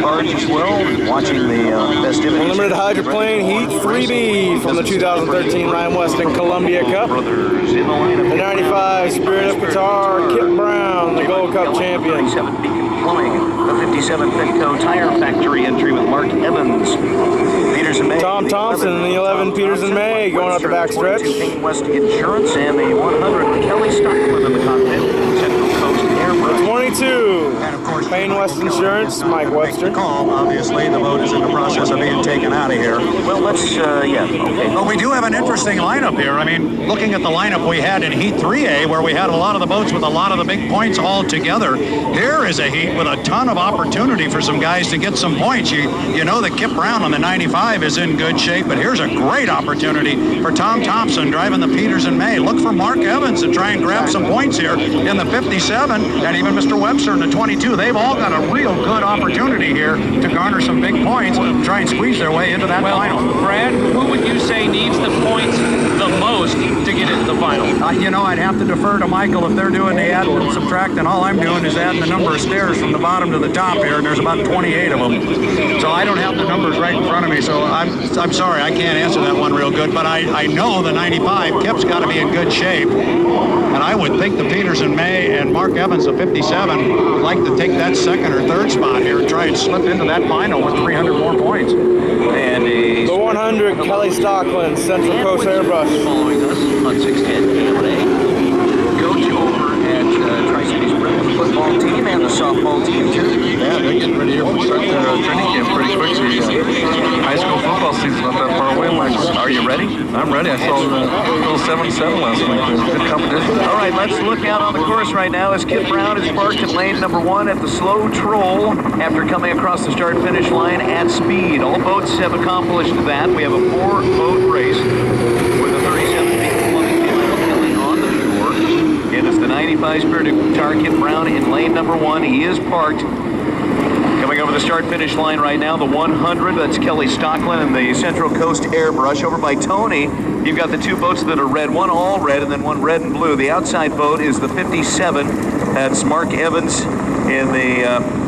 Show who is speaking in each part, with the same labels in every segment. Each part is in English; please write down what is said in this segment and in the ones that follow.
Speaker 1: barge as well, watching the festivities.
Speaker 2: Unlimited hydroplane Heat 3B from the 2013 Weston Columbia Cup. The 95 Spirit of Qatar, Kip Brown, the Gold Cup champion.
Speaker 1: The 57 Fedco Tire Factory entry with Mark Evans. Peters and May.
Speaker 2: Tom Thompson and the 11 Peters and May going up the backstretch.
Speaker 1: West Insurance and the 100 with Kelly Stocklin in the cockpit. Central Coast Airbus.
Speaker 2: 22. Payne West Insurance, Mike Webster.
Speaker 3: Call. Obviously, the boat is in the process of being taken out of here.
Speaker 1: Well, let's, okay.
Speaker 3: But we do have an interesting lineup here. I mean, looking at the lineup we had in Heat 3A, where we had a lot of the boats with a lot of the big points all together, here is a heat with a ton of opportunity for some guys to get some points. You know that Kip Brown on the 95 is in good shape, but here's a great opportunity for Tom Thompson driving the Peters and May. Look for Mark Evans to try and grab some points here in the 57, and even Mr. Webster in the 22. They've all got a real good opportunity here to garner some big points, try and squeeze their way into that final.
Speaker 4: Brad, who would you say needs the points the most to get into the final?
Speaker 3: You know, I'd have to defer to Michael if they're doing the add and subtract, and all I'm doing is adding the number of stairs from the bottom to the top here, and there's about 28 of them. So I don't have the numbers right in front of me, so I'm sorry, I can't answer that one real good, but I know the 95, Kip's got to be in good shape, and I would think the Peters and May and Mark Evans, the 57, would like to take that second or third spot here and try and slip into that final with 300 more points.
Speaker 1: And
Speaker 2: the 100 Kelly Stocklin, Central Coast Airbus.
Speaker 1: Following us on 610 KLA. Coach over at Tri-Cities Brilliant football team and the softball team too.
Speaker 5: Yeah, they're getting ready here for start their training camp pretty quick. High school football season's not that far away, Mike.
Speaker 1: Are you ready?
Speaker 5: I'm ready. I saw the little 7-7 last week. Good competition.
Speaker 1: All right, let's look out on the course right now as Kip Brown is parked in lane number 1 at the slow troll after coming across the start-finish line at speed. All boats have accomplished that. We have a 4-boat race with the 37 people on the shore. It is the 95 Spirit of Qatar, Kip Brown in lane number 1. He is parked. Coming over the start-finish line right now, the 100, that's Kelly Stocklin and the Central Coast Airbrush. Over by Tony, you've got the 2 boats that are red, one all red and then one red and blue. The outside boat is the 57, that's Mark Evans in the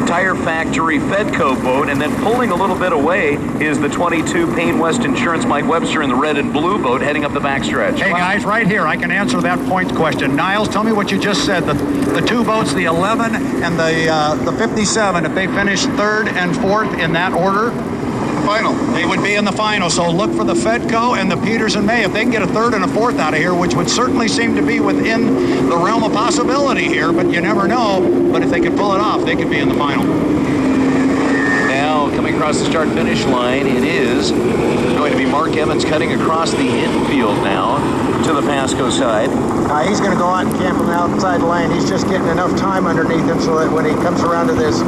Speaker 1: Tire Factory Fedco boat, and then pulling a little bit away is the 22 Payne West Insurance Mike Webster in the red and blue boat heading up the backstretch.
Speaker 3: Hey guys, right here, I can answer that point question. Niles, tell me what you just said. The 2 boats, the 11 and the 57, if they finish 3rd and 4th in that order, final. They would be in the final, so look for the Fedco and the Peters and May. If they can get a 3rd and a 4th out of here, which would certainly seem to be within the realm of possibility here, but you never know. But if they could pull it off, they could be in the final.
Speaker 1: Now, coming across the start-finish line, it is going to be Mark Evans cutting across the infield now to the Pasco side.
Speaker 6: He's going to go out and camp on the outside lane. He's just getting enough time underneath him so that when he comes around to this,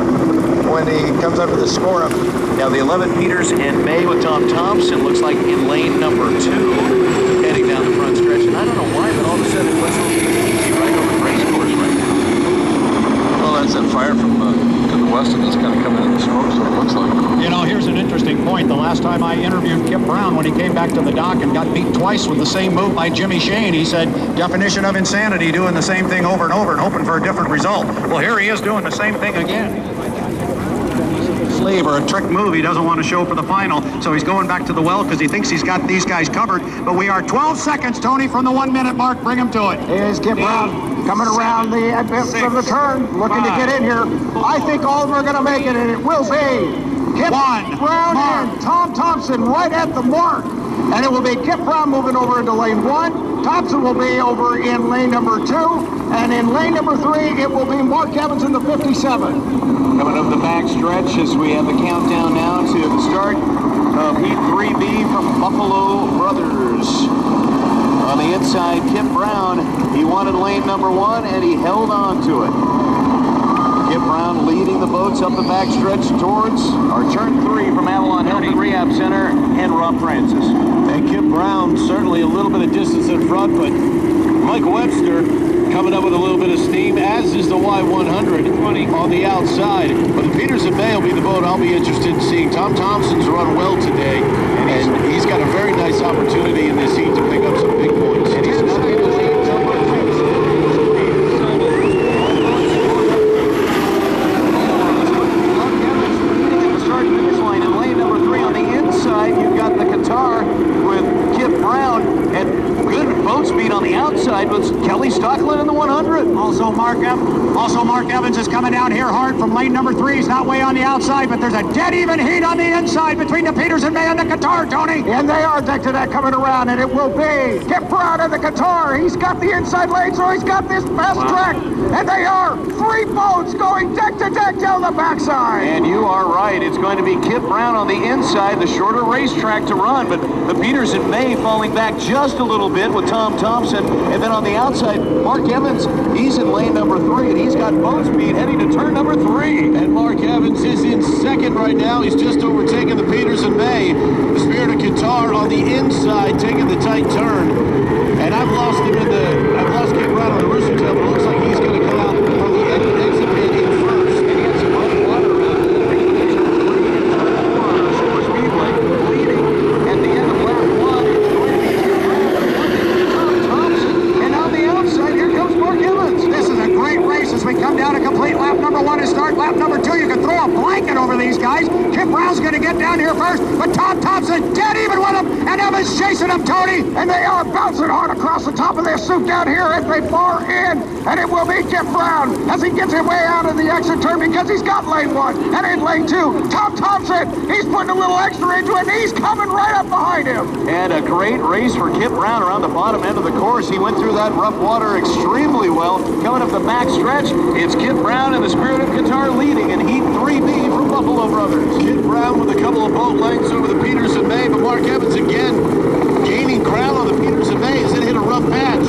Speaker 6: when he comes up to the score up.
Speaker 1: Now the 11 Peters and May with Tom Thompson looks like in lane number 2, heading down the front stretch. And I don't know why, but all of a sudden it looks easy right over the race course right now.
Speaker 5: Well, that's that fire from the Weston that's kind of coming in the smoke, so it looks like.
Speaker 3: You know, here's an interesting point. The last time I interviewed Kip Brown, when he came back to the dock and got beat twice with the same move by Jimmy Shane, he said, definition of insanity, doing the same thing over and over and hoping for a different result. Well, here he is doing the same thing again. Sleeve or a trick move he doesn't want to show for the final, so he's going back to the well because he thinks he's got these guys covered. But we are 12 seconds, Tony, from the 1-minute mark. Bring him to it.
Speaker 6: Here's Kip Brown coming around the advance of the turn, looking to get in here. I think all of them are going to make it, and it will be Kip Brown and Tom Thompson right at the mark. And it will be Kip Brown moving over into lane 1. Thompson will be over in lane number 2. And in lane number 3, it will be Mark Evans in the 57.
Speaker 1: Coming up the backstretch as we have the countdown now to the start of Heat 3B from Buffalo Brothers. On the inside, Kip Brown, he wanted lane number 1 and he held on to it. Kip Brown leading the boats up the backstretch towards our turn 3 from Avalon Health and Rehab Center and Rob Francis.
Speaker 7: And Kip Brown certainly a little bit of distance in front, but Mike Webster coming up with a little bit of steam, as is the Y100 on the outside. But the Peters and May will be the boat I'll be interested in seeing. Tom Thompson's run well today, and he's got a very nice opportunity in this heat to pick up some big points. And he's not able to
Speaker 6: Also, Mark Evans is coming down here hard from lane number 3. He's not way on the outside, but there's a dead even heat on the inside between the Peters and May and the Qatar, Tony. And they are deck to deck coming around, and it will be Kip Brown and the Qatar. He's got the inside lane, so he's got this fast track. And they are 3 boats going deck to deck down the backside.
Speaker 7: And you are right. It's going to be Kip Brown on the inside, the shorter racetrack to run, but the Peters and May falling back just a little bit with Tom Thompson. And then on the outside, Mark Evans, he's in lane number 3, and he's got boat speed heading to turn number 3. And Mark Evans is in second right now. He's just overtaken the Peters and May. The Spirit of Qatar on the inside, taking the tight turn. And I've lost Kip Brown on the rooster tail, but it looks like he's going to come out from the exit pit in first. And he has some hot water around him. Super Speedway leading at the end of lap 1. It's going to be Tom Thompson. And on the outside, here comes Mark Evans.
Speaker 6: This is a great race as we come down to complete lap number 1 and start lap number 2. You can throw a blanket over these guys. Kip Brown's going to get down here first, but Tom Thompson dead even with him, and Evans chasing him, Tony. And they are bouncing hard across the top of their suit down here as they bar in. And it will be Kip Brown as he gets his way out of the exit turn because he's got lane 1. And in lane 2, Tom Thompson, he's putting a little extra into it, and he's coming right up behind him.
Speaker 7: And a great race for Kip Brown around the bottom end of the course. He went through that rough water extremely well. Coming up the back stretch, it's Kip Brown and the Spirit of Qatar leading in Heat 3B from Buffalo Brothers. Kip Brown with a couple of boat lengths over the Peters and May, but Mark Evans again gaining ground on the Peters and May as it hit a rough patch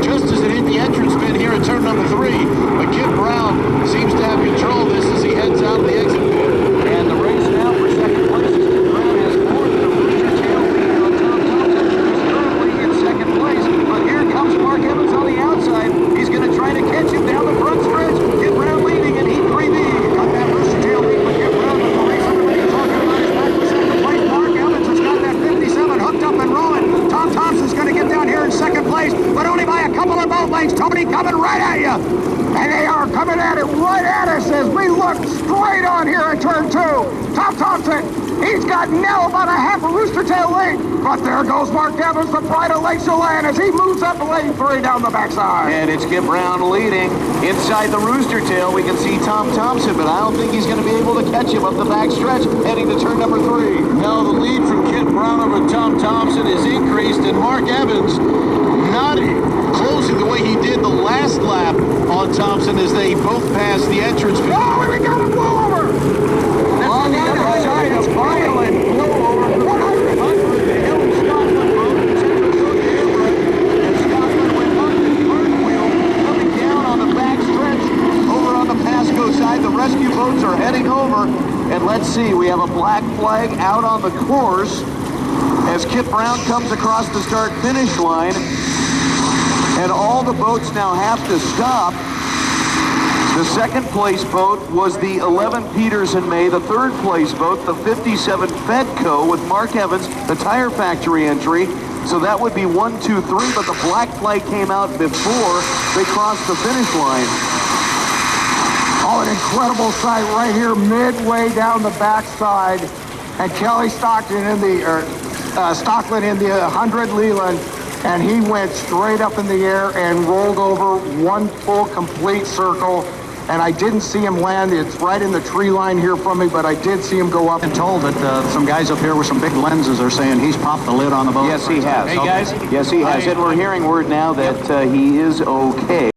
Speaker 7: just as it hit the entrance pit here at turn number 3. But Kip Brown seems to have control of this as he heads out of the exit pit. And the race now for second place is Kip Brown has more than a rooster tail lead on Tom Thompson, who's currently in second place. But here comes Mark Evans on the outside. He's going to try to catch him down the front stretch. Kip Brown leading in Heat 3B.
Speaker 6: Got that rooster tail lead for Kip Brown, but the race everybody's talking about is back for second place. Mark Evans has got that 57 hooked up and rolling. Tom Thompson's going to get down here in second place, but only by a couple of boat lengths. Tony coming right at you. And they are coming at it right at us as we look straight on here in turn 2. Tom Thompson, he's got now about a half a rooster tail lead. But there goes Mark Evans, the pride of Lake Chelan, as he moves up lane 3 down the backside.
Speaker 7: And it's Kip Brown leading. Inside the rooster tail, we can see Tom Thompson, but I don't think he's going to be able to catch him up the back stretch, heading to turn number 3. No, the lead from Kip Brown over Tom Thompson is increased, and Mark Evans not closing the way he did the last lap on Thompson as they both passed the entrance.
Speaker 6: Oh, we got a blowover!
Speaker 7: On the other side, a violent blowover. 100, the Kelly Stocklin boat in Central Coast Airport. And Stocklin went up the cartwheel, coming down on the back stretch over on the Pasco side. The rescue boats are heading over. And let's see, we have a black flag out on the course as Kip Brown comes across the start-finish line. And all the boats now have to stop. The second place boat was the 11 Peters and May. The third place boat, the 57 Fedco with Mark Evans, the tire factory entry. So that would be 1, 2, 3, but the black flag came out before they crossed the finish line.
Speaker 6: Oh, an incredible sight right here midway down the backside. And Kelly Stocklin in the 100 Leland. And he went straight up in the air and rolled over one full complete circle. And I didn't see him land. It's right in the tree line here from me, but I did see him go up.
Speaker 8: And told that some guys up here with some big lenses are saying he's popped the lid on the boat.
Speaker 7: Yes, he has.
Speaker 8: Hey, guys.
Speaker 7: Yes, he has. And we're hearing word now that he is okay.